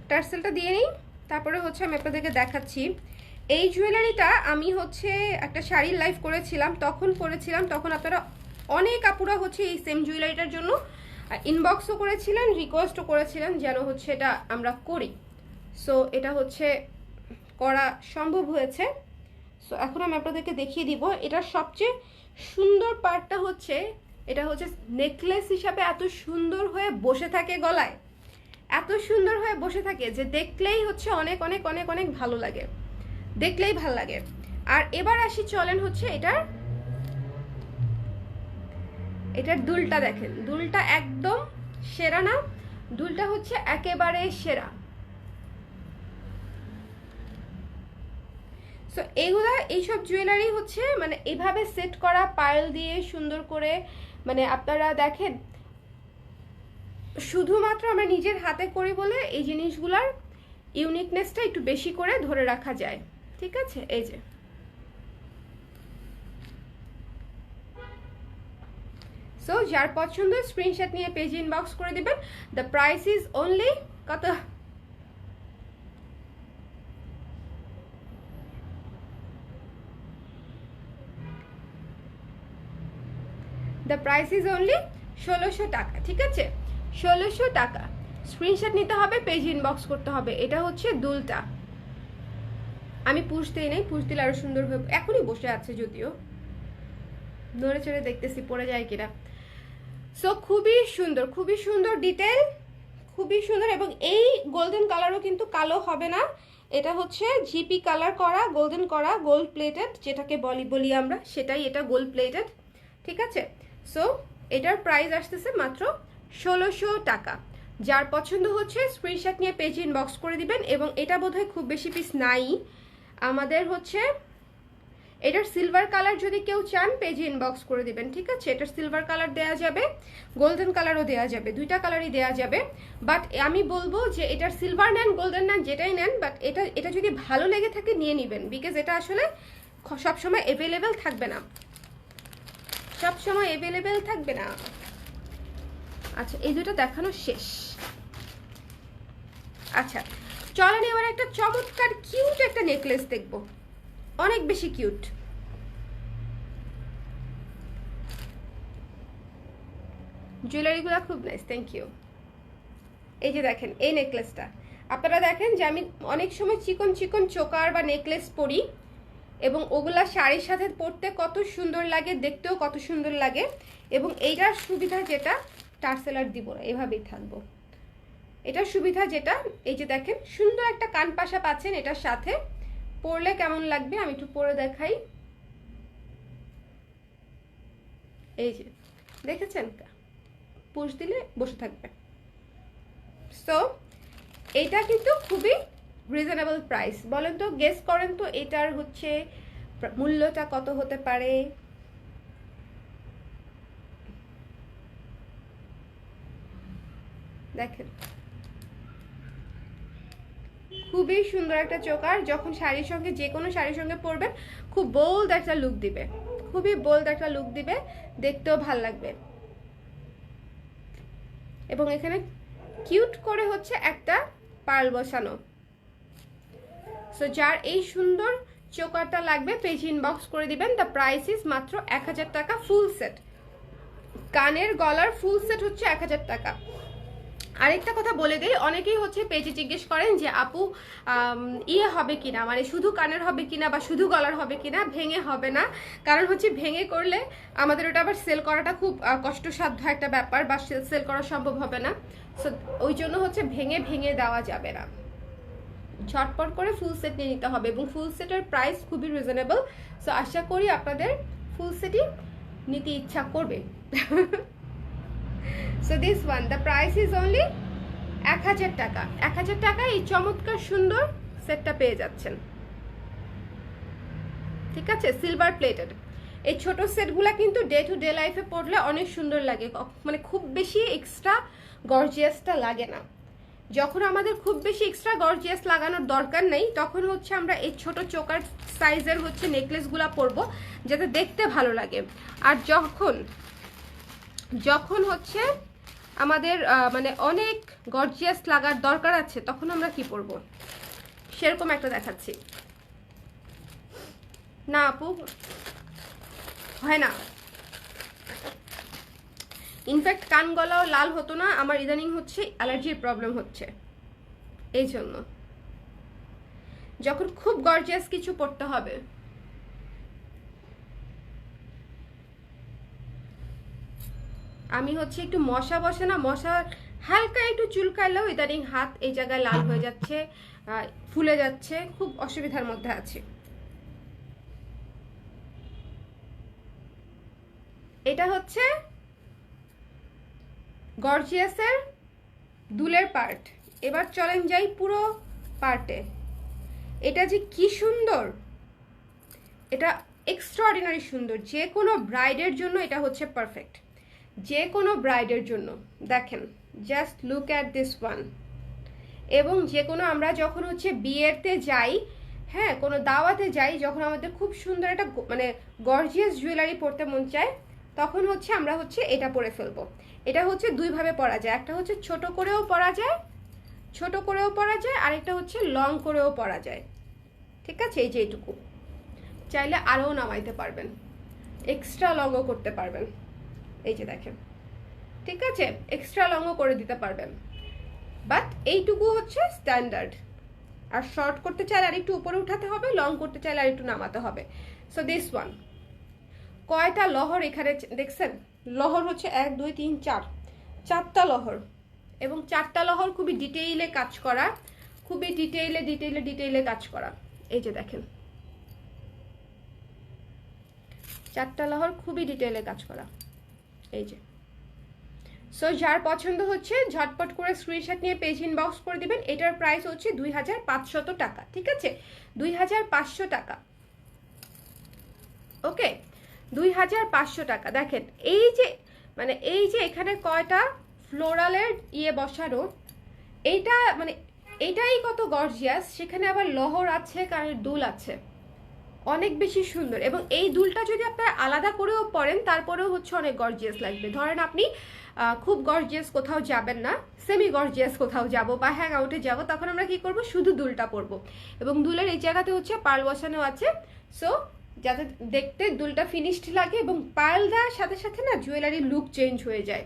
টার্সেলটা দিয়ে নিই, তারপরে হচ্ছে আমি আপনাদেরকে দেখাচ্ছি। এই জুয়েলারিটা আমি হচ্ছে একটা শাড়ির লাইভ করেছিলাম, তখন পরেছিলাম। তখন আপনারা অনেক আপুরা হচ্ছে এই সেম জুয়েলারিটার জন্য ইনবক্সও করেছিলেন, রিকোয়েস্টও করেছিলেন যেন হচ্ছে এটা আমরা করি। সো এটা হচ্ছে করা সম্ভব হয়েছে। সো এখন আমি আপনাদেরকে দেখিয়ে দিব। এটার সবচেয়ে সুন্দর পার্টটা হচ্ছে, এটা হচ্ছে নেকলেস হিসাবে এত সুন্দর হয়ে বসে থাকে গলায়, এত সুন্দর হয়ে বসে থাকে যে দেখলেই হচ্ছে অনেক অনেক অনেক অনেক ভালো লাগে, দেখলেই ভালো লাগে। আর এবার আসি, চলেন হচ্ছে এটার দুলটা দেখেন। দুলটা একদম সেরা না? দুলটা হচ্ছে একেবারে সেরা। সো এইসব জুয়েলারি হচ্ছে মানে এইভাবে সেট করা পায়েল দিয়ে সুন্দর করে, মানে আপনারা দেখেন শুধুমাত্র আমরা নিজের হাতে করি বলে এই জিনিসগুলোর ইউনিকনেসটা একটু বেশি করে ধরে রাখা যায়। ঠিক আছে, এই যে সো যার পছন্দ স্ক্রিনশট নিয়ে পেজ ইনবক্স করে দিবেন। দ্য প্রাইস ইজ অনলি কত? দ্য প্রাইস ইজ অনলি 1600 টাকা। ঠিক আছে, 1600 টাকা। স্ক্রিনশট নিতে হবে, পেজ ইনবক্স করতে হবে। এটা হচ্ছে দুলটা, আমি পুষ দিই নাই, পুষ দিলে আরো সুন্দর হবে। এখনই বসে আছে যদিও, নড়ে চড়ে দেখতেছি পড়ে যায় কিনা। সো খুবই সুন্দর, খুবই সুন্দর ডিটেল, খুবই সুন্দর। এবং এই গোল্ডেন কালারও কিন্তু কালো হবে না, এটা হচ্ছে জিপি কালার করা, গোল্ডেন করা, গোল্ড প্লেটেড যেটাকে বলি আমরা, সেটাই এটা গোল্ড প্লেটেড। ঠিক আছে, সো এটার প্রাইস আসতেছে মাত্র 1600 টাকা। যার পছন্দ হচ্ছে স্ক্রিনশট নিয়ে পেজ ইনবক্স করে দিবেন। এবং এটা বোধহয় খুব বেশি পিস নাই আমাদের। হচ্ছে এটার সিলভার কালার যদি কেউ চান পেজে ইনবক্স করে দিবেন। ঠিক আছে, এটার সিলভার কালার দেয়া যাবে, গোল্ডেন কালারও দেয়া যাবে, দুইটা কালারই দেয়া যাবে। বাট আমি বলবো যে এটার সিলভার নেন, গোল্ডেন নেন, যেটাই নেন, বাট এটা যদি ভালো লেগে থাকে নিয়ে নেবেন, বিকজ এটা আসলে সবসময় অ্যাভেলেবেল থাকবে না, সবসময় অ্যাভেলেবেল থাকবে না। আচ্ছা, এই দুটো দেখানো শেষ। আচ্ছা, চলেন এবার একটা চমৎকার কিউট একটা নেকলেস দেখবো, অনেক বেশি কিউট। জুয়েলারিগুলো খুব নাইস, থ্যাংক ইউ। এই যে দেখেন এই নেকলেসটা, আপনারা দেখেন যে আমি অনেক সময় চিকন চিকন চোকার বা নেকলেস পরি, এবং ওগুলা শাড়ির সাথে পরতে কত সুন্দর লাগে, দেখতেও কত সুন্দর লাগে। এবং এইটার সুবিধা যেটা, টার্সেলার দিব না, এভাবেই থাকবো। এটার সুবিধা যেটা, এই যে দেখেন সুন্দর একটা কান পাশা পাচ্ছেন, এটার সাথে পরলে কেমন লাগবে আমি একটু পরে দেখাই। এই যে দেখেছেন, পুশ দিলে বসে থাকবে। সো এটা কিন্তু খুবই রিজনেবল প্রাইস। বলেন তো, গেস করেন তো এটার হচ্ছে মূল্যটা কত হতে পারে? দেখেন খুবই সুন্দর একটা চোকার, যখন শাড়ির সঙ্গে, যে কোনো শাড়ির সঙ্গে পরবেন খুব বোল্ড একটা লুক দিবে, খুবই বোল্ড একটা লুক দিবে, দেখতেও ভাল লাগবে। এবং এখানে কিউট করে হচ্ছে একটা পার্ল বসানো। সো যার এই সুন্দর চোকারটা লাগবে পেজ ইনবক্স করে দিবেন। দ্য প্রাইস ইজ মাত্র 1000 টাকা ফুল সেট। কানের গলার ফুল সেট হচ্ছে 1000 টাকা। আরেকটা কথা বলে দেই, অনেকেই হচ্ছে পেজে জিজ্ঞেস করেন যে আপু ইয়ে হবে কিনা, মানে শুধু কানের হবে কিনা বা শুধু গলার হবে কিনা। ভেঙে হবে না, কারণ হচ্ছে ভেঙে করলে আমাদের ওটা আবার সেল করাটা খুব কষ্টসাধ্য একটা ব্যাপার, বা সেল করা সম্ভব হবে না। সো ওই জন্য হচ্ছে ভেঙে ভেঙে দেওয়া যাবে না, ঝটপট করে ফুল সেট নিয়ে নিতে হবে। এবং ফুল সেটের প্রাইস খুবই রিজনেবল। সো আশা করি আপনাদের ফুল সেটই নিতে ইচ্ছা করবে। So this one, the price is only 1000 টাকা। 1000 টাকা এই চমৎকার সুন্দর সেটটা পেয়ে যাচ্ছেন। ঠিক আছে, সিলভার প্লেটেড। এই ছোট সেটগুলা কিন্তু ডে টু ডে লাইফে পড়লে অনেক সুন্দর লাগে, মানে খুব বেশি এক্সট্রা গর্জিয়াসটা লাগে না। যখন আমাদের খুব বেশি এক্সট্রা গর্জিয়াস লাগানোর দরকার নেই, তখন হচ্ছে আমরা এই ছোট চোকার সাইজের হচ্ছে নেকলেসগুলা পরবো, যাতে দেখতে ভালো লাগে। আর যখন হচ্ছে আমাদের মানে অনেক গর্জিয়াস লাগার দরকার আছে, তখন আমরা কি পরবো, সেরকম একটা দেখাচ্ছি। না আপু, হয় না। ইনফ্যাক্ট কান গলাও লাল হতো না আমার, ইদানিং হচ্ছে অ্যালার্জির প্রবলেম হচ্ছে, এই জন্য যখন খুব গর্জিয়াস কিছু পড়তে হবে। আমি হচ্ছে একটু মশা বসে না, মশা হালকা একটু চুলকাইলেও ইদানিং হাত এই জায়গায় লাল হয়ে যাচ্ছে, ফুলে যাচ্ছে, খুব অসুবিধার মধ্যে আছে। এটা হচ্ছে গর্জিয়াসের দুলের পার্ট। এবার চলেন যাই পুরো পার্টে। এটা যে কি সুন্দর, এটা এক্সট্রাঅর্ডিনারি সুন্দর, যে কোনো ব্রাইডের জন্য এটা হচ্ছে পারফেক্ট, যে কোনো ব্রাইডের জন্য। দেখেন, just look at this one. এবং যে কোনো আমরা যখন হচ্ছে বিয়েতে যাই, হ্যাঁ, কোনো দাওয়াতে যাই, যখন আমাদের খুব সুন্দর একটা মানে গর্জিয়াস জুয়েলারি পরতে মন চায়, তখন হচ্ছে আমরা হচ্ছে এটা পরে ফেলবো। এটা হচ্ছে দুইভাবে পরা যায়, একটা হচ্ছে ছোট করেও পরা যায়, ছোট করেও পরা যায়, আরেকটা হচ্ছে লং করেও পরা যায়। ঠিক আছে, এই যে এইটুকু, চাইলে আরও নামাইতে পারবেন, এক্সট্রা লংও করতে পারবেন। এই যে দেখেন, ঠিক আছে, এক্সট্রা লংও করে দিতে পারবেন, বাট এইটুকু হচ্ছে স্ট্যান্ডার্ড। আর শর্ট করতে চাইলে আর একটু উপরে উঠাতে হবে, লং করতে চাইলে আর একটু নামাতে হবে। সো দিস ওয়ান, কয়টা লহর এখানে দেখছেন? লহর হচ্ছে 1 2 3 4, 4টা লহর, এবং 4টা লহর খুবই ডিটেইলে কাজ করা, খুবই ডিটেইলে কাজ করা। এই যে দেখেন, 4টা লহর খুবই ডিটেইলে কাজ করা। এই যে, সো যার পছন্দ হচ্ছে ঝটপট করে স্ক্রিনশট নিয়ে পেজ ইনবক্স করে দিবেন। এটার প্রাইস হচ্ছে 2500 টাকা। ঠিক আছে, 2500 টাকা। ওকে, 2500 টাকা। দেখেন এই যে, মানে এই যে এখানে কয়টা ফ্লোরালের ইয়ে বসানো, এইটা মানে এটাই কত গর্জিয়াস। সেখানে আবার লহর আছে, কানের দুল আছে, অনেক বেশি সুন্দর। এবং এই দুলটা যদি আপনারা আলাদা করেও পরেন, তারপরেও হচ্ছে অনেক গর্জিয়াস লাগবে। ধরেন আপনি খুব গর্জিয়াস কোথাও যাবেন না, সেমি গর্জিয়াস কোথাও যাব বা হ্যাং আউটে যাব, তখন আমরা কি করব, শুধু দুলটা পরবো। এবং দুলের এই জায়গাতে হচ্ছে পার্ল বসানো আছে, সো যাতে দেখতে দুলটা ফিনিশড লাগে। এবং পার্ল দেওয়ার সাথে সাথে না জুয়েলারির লুক চেঞ্জ হয়ে যায়,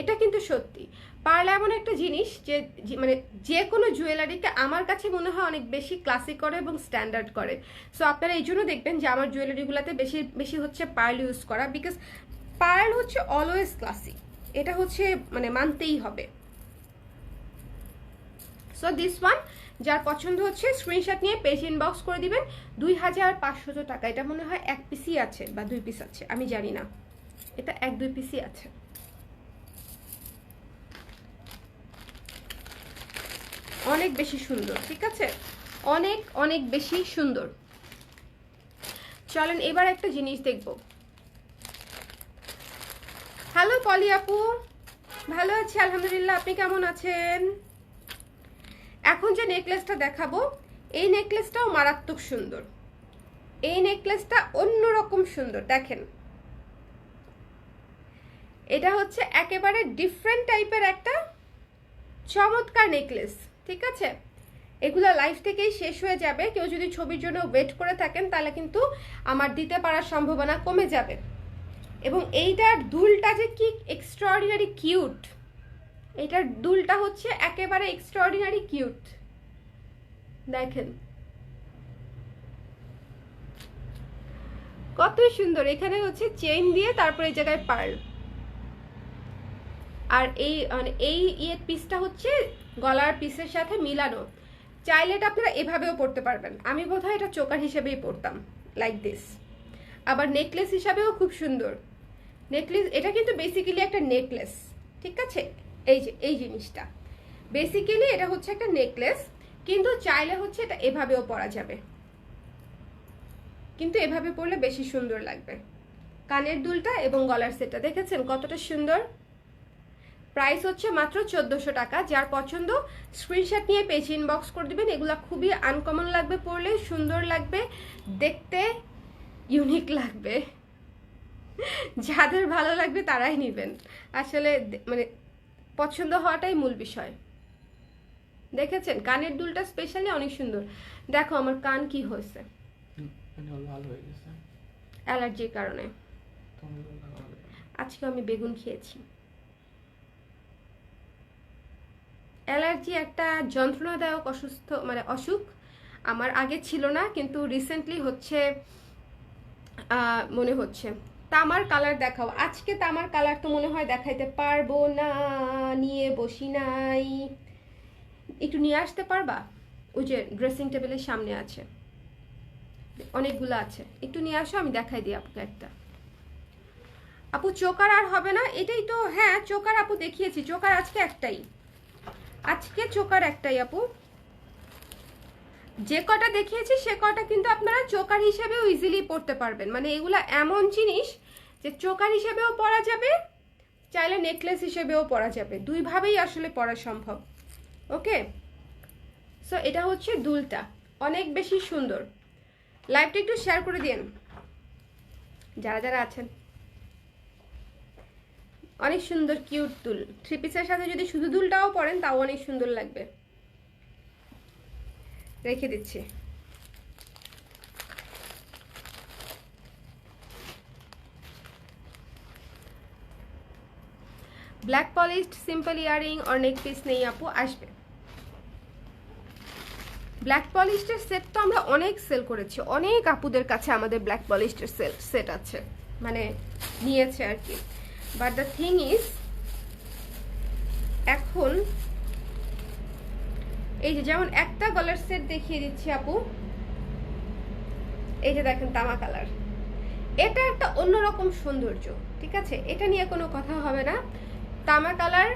এটা কিন্তু সত্যি। পার্ল এমন একটা জিনিস যে মানে যে কোনো জুয়েলারিকে আমার কাছে মনে হয় অনেক বেশি ক্লাসিক করে এবং স্ট্যান্ডার্ড করে। সো আপনারা এই জন্য দেখবেন যে আমার জুয়েলারিগুলোতে বেশি বেশি হচ্ছে পার্ল ইউজ করা, বিকজ পার্ল হচ্ছে অলওয়েজ ক্লাসিক, এটা হচ্ছে মানে মানতেই হবে। সো দিস ওয়ান, যার পছন্দ হচ্ছে স্ক্রিনশট নিয়ে পেজ ইনবক্স করে দিবেন। 2500 টাকা। এটা মনে হয় 1 পিসই আছে বা 2 পিস আছে, আমি জানি না, এটা 1 2 পিসই আছে। অনেক বেশি সুন্দর, ঠিক আছে, অনেক অনেক বেশি সুন্দর। চলেন এবার একটা জিনিস দেখব। হ্যালো পলি আপু, ভালো আছি আলহামদুলিল্লাহ, আপনি কেমন আছেন? এখন যে নেকলেসটা দেখাবো, এই নেকলেসটাও মারাত্মক সুন্দর। এই নেকলেসটা অন্যরকম সুন্দর। দেখেন, এটা হচ্ছে একেবারে ডিফারেন্ট টাইপের একটা চমৎকার নেকলেস। ঠিক আছে, এগুলো লাইফ থেকেই শেষ হয়ে যাবে। কেউ যদি ছবির জন্য ওয়েট করে থাকেন, তাহলে কিন্তু আমার দিতে পারার সম্ভাবনা কমে যাবে। এবং এইটার দুলটা যে কি এক্সট্রাঅর্ডিনারি কিউট, এইটার দুলটা হচ্ছে একেবারে এক্সট্রাঅর্ডিনারি কিউট। দেখেন কত সুন্দর। এখানে হচ্ছে চেইন দিয়ে, তারপরে এই জায়গায় পার্ল, আর এই মানে এই ইয়ের পিসটা হচ্ছে গলার পিসের সাথে মিলানো। চাইলে এটা আপনারা এভাবেও পরতে পারবেন। আমি বোধহয় এটা চোকার হিসেবেই পরতাম, লাইক দিস। আবার নেকলেস হিসাবেও খুব সুন্দর নেকলেস। এটা কিন্তু বেসিক্যালি একটা নেকলেস, ঠিক আছে। এই যে এই জিনিসটা বেসিক্যালি এটা হচ্ছে একটা নেকলেস, কিন্তু চাইলে হচ্ছে এটা এভাবেও পরা যাবে, কিন্তু এভাবে পরলে বেশি সুন্দর লাগবে। কানের দুলটা এবং গলার সেটটা দেখেছেন কতটা সুন্দর। প্রাইস হচ্ছে মাত্র 1400 টাকা। যার পছন্দ স্ক্রিনশট নিয়ে পেজ ইনবক্স করে দিবেন। এগুলা খুবই আনকমন লাগবে, পরলে সুন্দর লাগবে, দেখতে ইউনিক লাগবে। যাদের ভালো লাগবে তারাই নেবেন, আসলে মানে পছন্দ হওয়াটাই মূল বিষয়। দেখেছেন কানের দুলটা স্পেশালি অনেক সুন্দর। দেখো আমার কান কি হয়েছে, অ্যালার্জির কারণে। আজকে আমি বেগুন খেয়েছি। অ্যালার্জি একটা যন্ত্রণাদায়ক অসুস্থ মানে অসুখ, আমার আগে ছিল না, কিন্তু রিসেন্টলি হচ্ছে মনে হচ্ছে। তামার কালার দেখাও। আজকে তামার কালার তো মনে হয় দেখাইতে পারবো না, নিয়ে বসি নাই। একটু নিয়ে আসতে পারবা? ওই যে ড্রেসিং টেবিলের সামনে আছে, অনেকগুলো আছে, একটু নিয়ে আসো, আমি দেখাই দিই আপুকে একটা। আপু চোকার আর হবে না, এটাই তো। হ্যাঁ চোকার আপু দেখিয়েছি, চোকার আজকে একটাই, আজকে চোকার একটাই আপু। যে কটা দেখিয়েছি সে কটা কিন্তু আপনারা চোকার হিসেবেও ইজিলি পরতে পারবেন। মানে এগুলা এমন জিনিস যে চোকার হিসেবেও পরা যাবে, চাইলে নেকলেস হিসেবেও পরা যাবে, দুইভাবেই আসলে পরা সম্ভব। ওকে, সো এটা হচ্ছে দুলটা, অনেক বেশি সুন্দর। লাইভটা একটু শেয়ার করে দিন যারা যারা আছেন। অনেক সুন্দর কিউট দুল, থ্রি পিসের সাথে যদি শুধু দুলটাও পরেন তাও অনেক সুন্দর লাগবে। রেখে দিচ্ছি। Black polished simple earring or neck piece নেই আপু, আসবে। ব্ল্যাক পলিশডের সেট তো আমরা অনেক সেল করেছি, অনেক আপুদের কাছে আমাদের ব্ল্যাক পলিশডের সেট আছে, মানে নিয়েছে আর কি। বাট দ্য থিং ইজ, এখন এই যে যেমন একটা গলার সেট দেখিয়ে দিচ্ছি আপু, এই যে দেখেন তামা কালার, এটা একটা অন্যরকম সৌন্দর্য, ঠিক আছে, এটা নিয়ে কোনো কথা হবে না। তামা কালার,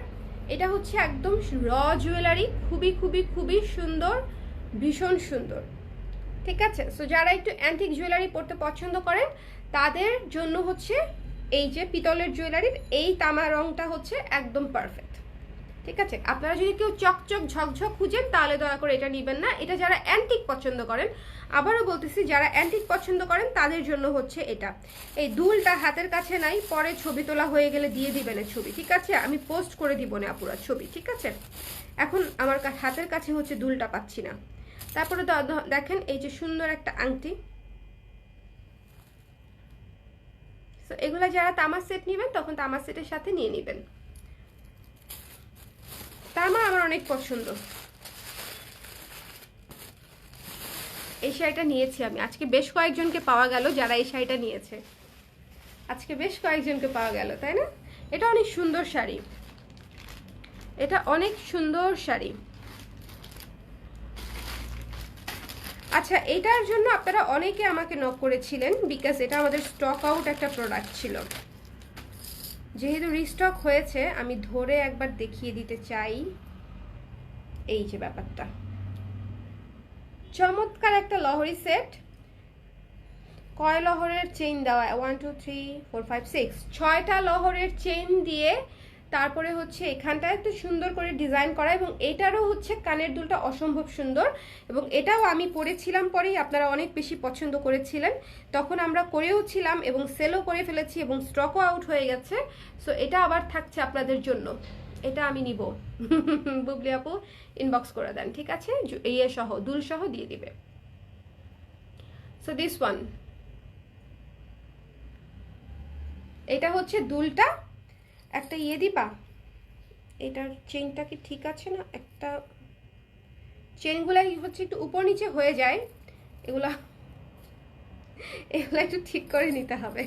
এটা হচ্ছে একদম র জুয়েলারি, খুবই খুবই খুবই সুন্দর, ভীষণ সুন্দর, ঠিক আছে। সো যারা একটু অ্যান্টিক জুয়েলারি পরতে পছন্দ করেন তাদের জন্য হচ্ছে এই যে পিতলের জুয়েলারির এই তামা রংটা হচ্ছে একদম পারফেক্ট, ঠিক আছে। আপনারা যদি কেউ চকচক ঝকঝক খুঁজেন তাহলে দয়া করে এটা নেবেন না, এটা যারা অ্যান্টিক পছন্দ করেন, আবারও বলতেছি যারা অ্যান্টিক পছন্দ করেন তাদের জন্য হচ্ছে এটা। এই দুলটা হাতের কাছে নাই, পরে ছবি তোলা হয়ে গেলে দিয়ে দিবেন ছবি, ঠিক আছে, আমি পোস্ট করে দিব না আপুরা ছবি, ঠিক আছে। এখন আমার হাতের কাছে হচ্ছে দুলটা পাচ্ছি না। তারপরে দেখেন এই যে সুন্দর একটা আংটি। তো এগুলা যারা তামার সেট নেবেন তখন তামার সেটের সাথে নিয়ে নেবেন। তামা আমার অনেক পছন্দ। এই শাড়িটা নিয়েছি আমি, আজকে বেশ কয়েকজনকে পাওয়া গেল যারা এই শাড়িটা নিয়েছে, আজকে বেশ কয়েকজনকে পাওয়া গেল, তাই না? এটা অনেক সুন্দর শাড়ি, এটা অনেক সুন্দর শাড়ি। আচ্ছা, এটার জন্য আপনারা অনেকে আমাকে নক করেছিলেন, বিকজ এটা আমাদের স্টক আউট একটা প্রোডাক্ট ছিল। যেহেতু রিস্টক হয়েছে আমি ধরে একবার দেখিয়ে দিতে চাই। এই যে ব্যাপারটা, চমৎকার একটা লহরি সেট, কয় লহরের চেইন দেওয়া, 1 2 3 4 5 6, 6টা লহরের চেইন দিয়ে তারপরে হচ্ছে এখানটায় একটু সুন্দর করে ডিজাইন করা, এবং এটারও হচ্ছে কানের দুলটা অসম্ভব সুন্দর, এবং এটাও আমি পরেছিলাম, পরেই আপনারা অনেক বেশি পছন্দ করেছিলেন, তখন আমরা করেও ছিলাম এবং সেলও করে ফেলেছি এবং স্টকও আউট হয়ে গেছে। সো এটা আবার থাকছে আপনাদের জন্য, এটা আমি নিব। বুবলি আপু ইনবক্স করে দেন, ঠিক আছে, ইয়ে সহ দুল সহ দিয়ে দিবে। সো দিস ওয়ান, এটা হচ্ছে দুলটা, একটা ইয়ে দিবা, এটার চেইনটা কি ঠিক আছে না, একটা চেইনগুলাই হচ্ছে একটু উপর নিচে হয়ে যায়, এগুলা এগুলা একটু ঠিক করে নিতে হবে।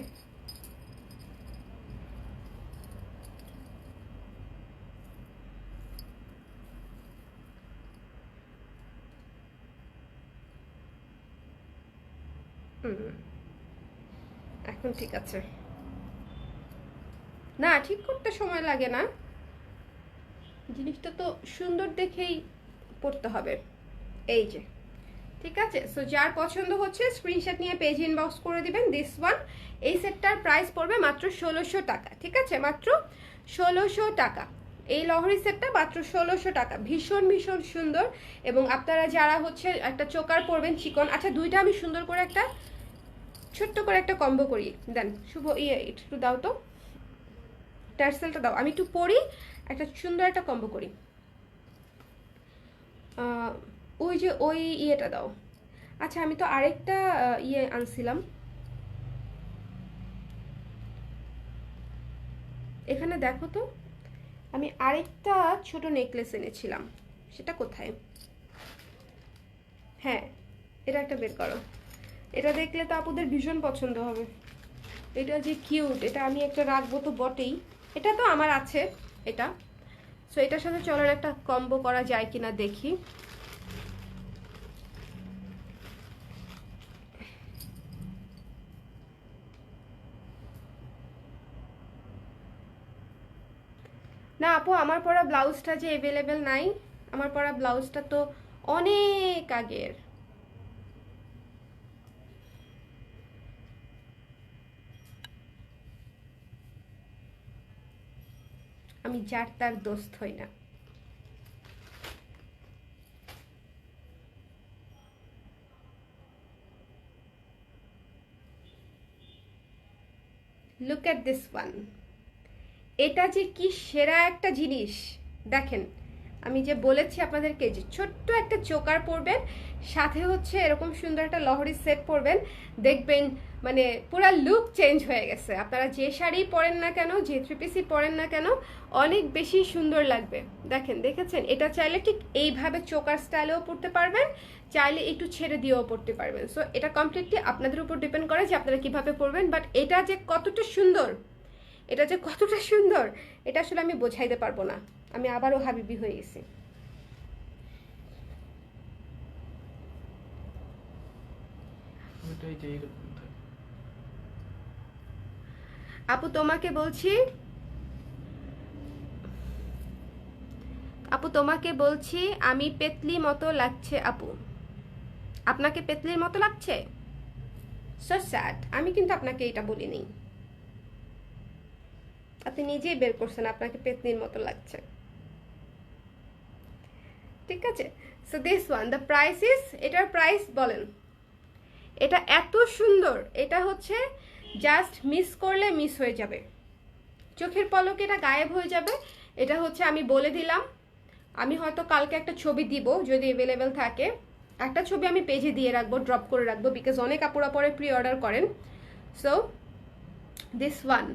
এখন ঠিক আছে না, ঠিক করতে সময় লাগে না, জিনিসটা তো সুন্দর দেখেই পড়তে হবে। এই যে, ঠিক আছে। সো যার পছন্দ হচ্ছে স্ক্রিনশট নিয়ে পেজ ইনবক্স করে দিবেন দিস ওয়ান। এই সেটটার প্রাইস পড়বে মাত্র 1600 টাকা, ঠিক আছে, মাত্র 1600 টাকা। এই লহরি সেটটা মাত্র 1600 টাকা, ভীষণ ভীষণ সুন্দর। এবং আপনারা যারা হচ্ছে একটা চোকার পরবেন চিকন, আচ্ছা দুইটা আমি সুন্দর করে একটা ছোট্ট করে একটা কম্বো করি দেন, শুভ ইয়ে একটু দাও তো, টার্সেলটা দাও, আমি একটু পরি, একটা সুন্দর একটা কম্বো করি। ওই যে ওই ইয়েটা দাও। আচ্ছা আমি তো আরেকটা ইয়ে আনছিলাম, এখানে দেখো তো, আমি আরেকটা ছোট নেকলেস এনেছিলাম, সেটা কোথায়? হ্যাঁ, এটা একটা বের করো, এটা দেখলে তো আপুদের ভীষণ পছন্দ হবে। এটা যে কিউট, এটা আমি একটা রাখবো তো বটেই, এটা তো আমার আছে এটা। সো এটার সাথে চলেন একটা কম্বো করা যায় কিনা দেখি। না আপু, আমার পরা ব্লাউজটা যে অ্যাভেলেবেল নাই, আমার পরা ব্লাউজটা তো অনেক আগের, আমি যার তার দোস্ত হই না। Look at this one. এটা যে কি সেরা একটা জিনিস দেখেন, আমি যে বলেছি আপনাদেরকে যে ছোট্ট একটা চোকার পরবেন, সাথে হচ্ছে এরকম সুন্দর একটা লহরি সেট পরবেন, দেখবেন মানে পুরা লুক চেঞ্জ হয়ে গেছে। আপনারা যে শাড়ি পরেন না কেন, যে থ্রি পিসই পরেন না কেন, অনেক বেশি সুন্দর লাগবে। দেখেন, দেখেছেন? এটা চাইলে ঠিক এইভাবে চোকার স্টাইলেও পরতে পারবেন, চাইলে একটু ছেড়ে দিয়েও পরতে পারবেন। সো এটা কমপ্লিটলি আপনাদের উপর ডিপেন্ড করে যে আপনারা কিভাবে পরবেন। বাট এটা যে কতটা সুন্দর, এটা যে কতটা সুন্দর, এটা আসলে আমি বোঝাইতে পারবো না। আমি আবারও হাবিবি হয়ে গেছি। আপু তোমাকে বলছি, আপু তোমাকে বলছি আমি পেতলি মতো লাগছে আপু। আপনাকে পেতলির মতো লাগছে? So sad. আমি কিন্তু আপনাকে এটা বলিনি, আপনি নিজেই বের করছেন আপনাকে পেতনির মতো লাগছে। ঠিক আছে, so this one the price is, এটার প্রাইস বলেন। এটা এত সুন্দর, এটা হচ্ছে জাস্ট মিস করলে মিস হয়ে যাবে, চোখের পলকে এটা গায়েব হয়ে যাবে। এটা হচ্ছে আমি বলে দিলাম, আমি হয়তো কালকে একটা ছবি দিব যদি অ্যাভেলেবেল থাকে, একটা ছবি আমি পেজে দিয়ে রাখবো, ড্রপ করে রাখবো, বিকজ অনেক আপুরা পরে প্রি অর্ডার করেন। সো দিস ওয়ান,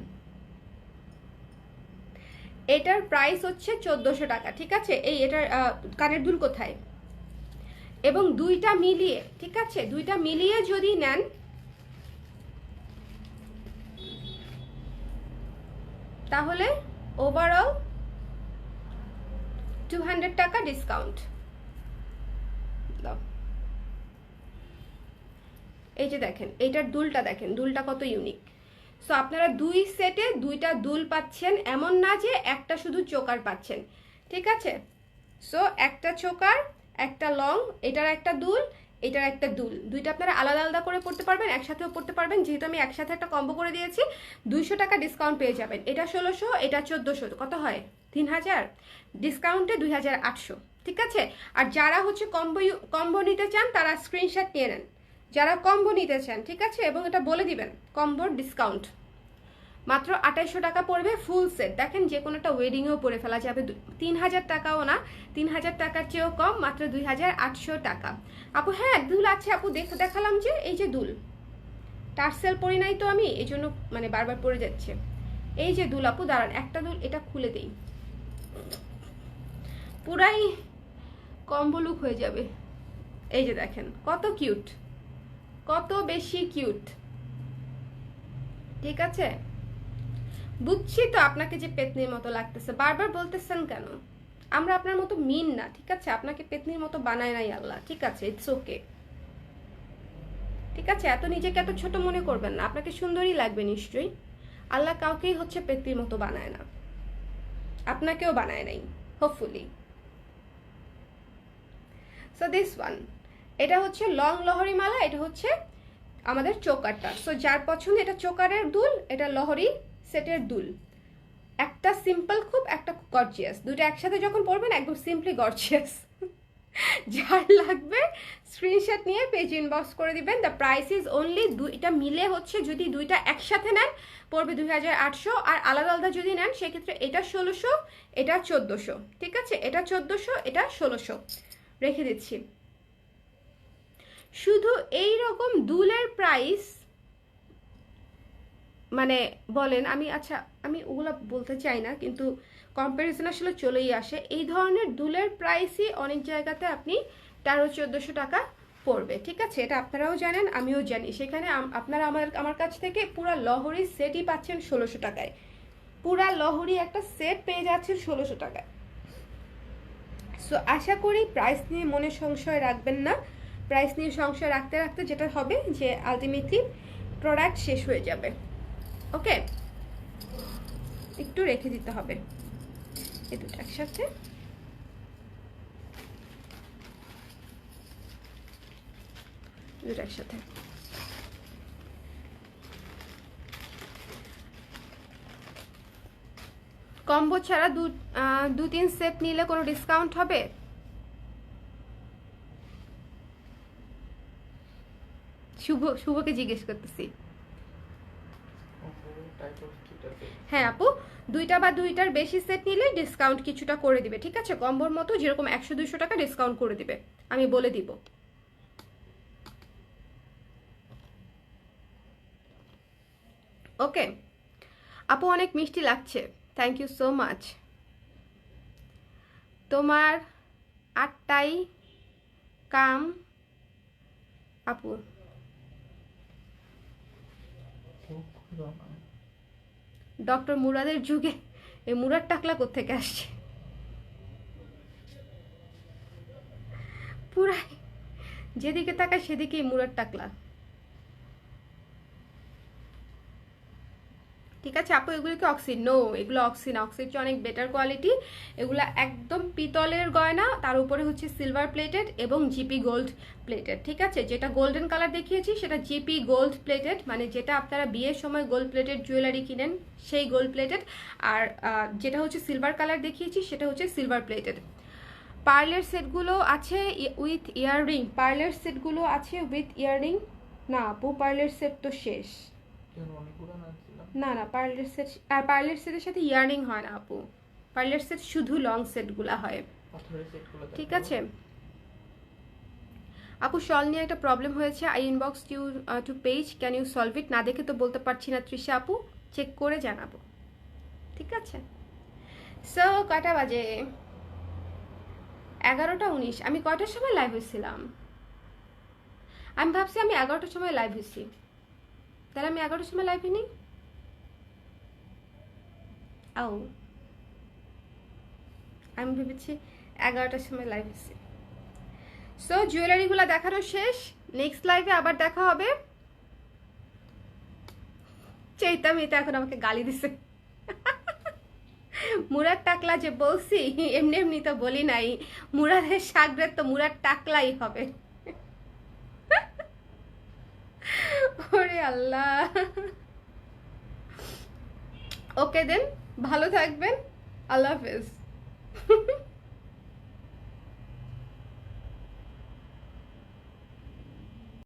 এটার প্রাইস হচ্ছে 1400 টাকা। ঠিক আছে, এই এটার কানের দুল কোথায়, এবং দুইটা মিলিয়ে, ঠিক আছে, দুইটা মিলিয়ে যদি নেন তাহলে ওভারঅল 200 টাকা ডিসকাউন্ট দাও। এই যে দেখেন, এইটার দুলটা দেখেন, দুলটা কত ইউনিক। সো আপনারা দুই সেটে দুইটা দুল পাচ্ছেন, এমন না যে একটা শুধু চোকার পাচ্ছেন। ঠিক আছে, সো একটা চোকার, একটা লং, এটার একটা দুল, এটার একটা দুল, দুইটা আপনারা আলাদা আলাদা করে পড়তে পারবেন, একসাথেও পড়তে পারবেন। যেহেতু আমি একসাথে একটা কম্বো করে দিয়েছি, 200 টাকা ডিসকাউন্ট পেয়ে যাবেন। এটা 1600, এটা 1400, কত হয়? 3000, ডিসকাউন্টে 2800। ঠিক আছে, আর যারা হচ্ছে কম্বো নিতে চান তারা স্ক্রিনশট নিয়ে নেন, যারা কম্বো নিতে চান। ঠিক আছে, এবং এটা বলে দিবেন কম্বোর ডিসকাউন্ট মাত্র 2800 টাকা পড়বে ফুল সেট। দেখেন, যে কোনো একটা ওয়েডিংয়েও পরে ফেলা যাবে। 3000 টাকাও না, 3000 টাকার চেয়েও কম, মাত্র 2800 টাকা। আপু হ্যাঁ দুল আছে আপু, দেখালাম যে এই যে দুল, টার্সেল পরি নাই তো আমি, এই জন্য মানে বারবার পরে যাচ্ছে। এই যে দুল আপু, দাঁড়ান একটা দুল এটা খুলে দেই, পুরাই কম্বো লুক হয়ে যাবে। এই যে দেখেন কত কিউট, কত বেশি কিউট। ঠিক আছে, বুঝছি তো আপনাকে যে পেতনির মতো লাগতেছে, বারবার বলতেছেন কেন? আমরা আপনার মতো মিন না, ঠিক আছে, আপনাকে পেতনির মতো বানায় নাই আল্লাহ। ঠিক আছে, ইটস ওকে। ঠিক আছে, এত নিজেকে এত ছোট মনে করবেন না, আপনাকে সুন্দরই লাগবে নিশ্চয়ই। আল্লাহ কাউকেই হচ্ছে পেতনির মতো বানায় না, আপনাকেও বানায় নাই হোপফুলি। সো দিস ওয়ান, এটা হচ্ছে লং লহরি মালা, এটা হচ্ছে আমাদের চোকারটা। সো যার পছন্দ, এটা চোকারের দুল, এটা লহরি সেটের দুল। একটা সিম্পল খুব, একটা গর্জিয়াস, দুটো একসাথে যখন পড়বেন একদম সিম্পলি গর্জিয়াস। যার লাগবে স্ক্রিনশট নিয়ে পেজ ইনবক্স করে দিবেন। দ্য প্রাইস ইজ অনলি, দুইটা মিলে হচ্ছে যদি দুইটা একসাথে নেন পড়বে 2800, আর আলাদা আলাদা যদি নেন সেক্ষেত্রে এটা 1600, এটা 1400। ঠিক আছে, এটা 1400, এটা 1600 রেখে দিচ্ছি। শুধু এই রকম দুলের প্রাইস মানে বলেন, আমি আচ্ছা আমি ওগুলো বলতে চাই না, কিন্তু কম্প্যারিজন আসলে চলেই আসে। এই ধরনের দুলের প্রাইসই অনেক জায়গাতে আপনি 1300-1400 টাকা পড়বে। ঠিক আছে, এটা আপনারাও জানেন, আমিও জানি। সেখানে আপনারা আমার কাছ থেকে পুরা লহরি সেটই পাচ্ছেন 1600 টাকায়, পুরা লহরি একটা সেট পেয়ে যাচ্ছেন 1600 টাকায়। সো আশা করি প্রাইস নিয়ে মনে সংশয় রাখবেন না। প্রাইস নিয়ে সংশয় রাখতে রাখতে যেটা হবে যে আলটিমেটলি প্রোডাক্ট শেষ হয়ে যাবে। ওকে, একটু রেখে দিতে হবে এই দুটো একসাথে। দুটো একসাথে কম্বো ছাড়া 2-3 সেট নিলে কোনো ডিসকাউন্ট হবে? শুভকে জিজ্ঞেস করতেছি। হ্যাঁ আপু, 2টা বা 2টার বেশি সেট নিলে ডিসকাউন্ট কিছুটা করে দিবে, ঠিক আছে? কম্বোর মতো যেরকম 100-200 টাকা ডিসকাউন্ট করে দিবে, আমি বলে দিব। ওকে আপু, অনেক মিষ্টি লাগছে, থ্যাংক ইউ সো মাচ। তোমার 8টাই কাম আপু। ডক্টর মুরাদের যুগে এই মুরাদ টাকলা কোত্থেকে আসছে? পুরাই যেদিকে তাকায় সেদিকেই মুরাদ টাকলা। ঠিক আছে আপু, এগুলো কি অক্সি? নো, এগুলো অক্সি না, অক্সির চেয়ে অনেক বেটার কোয়ালিটি। এগুলো একদম পিতলের গয়না, তার উপরে হচ্ছে সিলভার প্লেটেড এবং জিপি গোল্ড প্লেটেড, ঠিক আছে? যেটা গোল্ডেন কালার দেখিয়েছি সেটা জিপি গোল্ড প্লেটেড, মানে যেটা আপনারা বিয়ের সময় গোল্ড প্লেটেড জুয়েলারি কিনেন সেই গোল্ড প্লেটেড। আর যেটা হচ্ছে সিলভার কালার দেখিয়েছি সেটা হচ্ছে সিলভার প্লেটেড। পার্লের সেটগুলো আছে উইথ ইয়াররিং, পার্লের সেটগুলো আছে উইথ ইয়াররিং। না আপু, পার্লের সেট তো শেষ। না না, পার্লের সেট, আর পার্লের সেটের সাথে ইয়াররিং হয় না আপু, পার্লের সেট শুধু লং সেটগুলো হয়, ঠিক আছে? আপু শল নিয়ে একটা প্রবলেম হয়েছে, I inbox you to page, can you solve it? না দেখে তো বলতে পারছি না তৃষা আপু, চেক করে জানাবো, ঠিক আছে? সো কটা বাজে? 11টা 19। আমি কয়টার সময় লাইভ হয়েছিলাম? আমি ভাবছি আমি 11টার সময় লাইভ হয়েছি, তাহলে আমি 11টার সময় লাইভ হইনি। ও, আমি ভেবেছি 11টার সময় লাইভ হয়েছি। সো জুয়েলারিগুলো দেখানো শেষ, নেক্সট লাইভে আবার দেখা হবে। চৈতা মেয়েটা এখন আমাকে গালি দিছে। মুরাদ টাকলা যে বলছি, এমনি এমনি তো বলি নাই, মুরাদের সাগরের তো মুরাদ টাকলাই হবে। ওরে আল্লাহ। ওকে দেন, ভালো থাকবেন, আল্লাহ হাফেজ।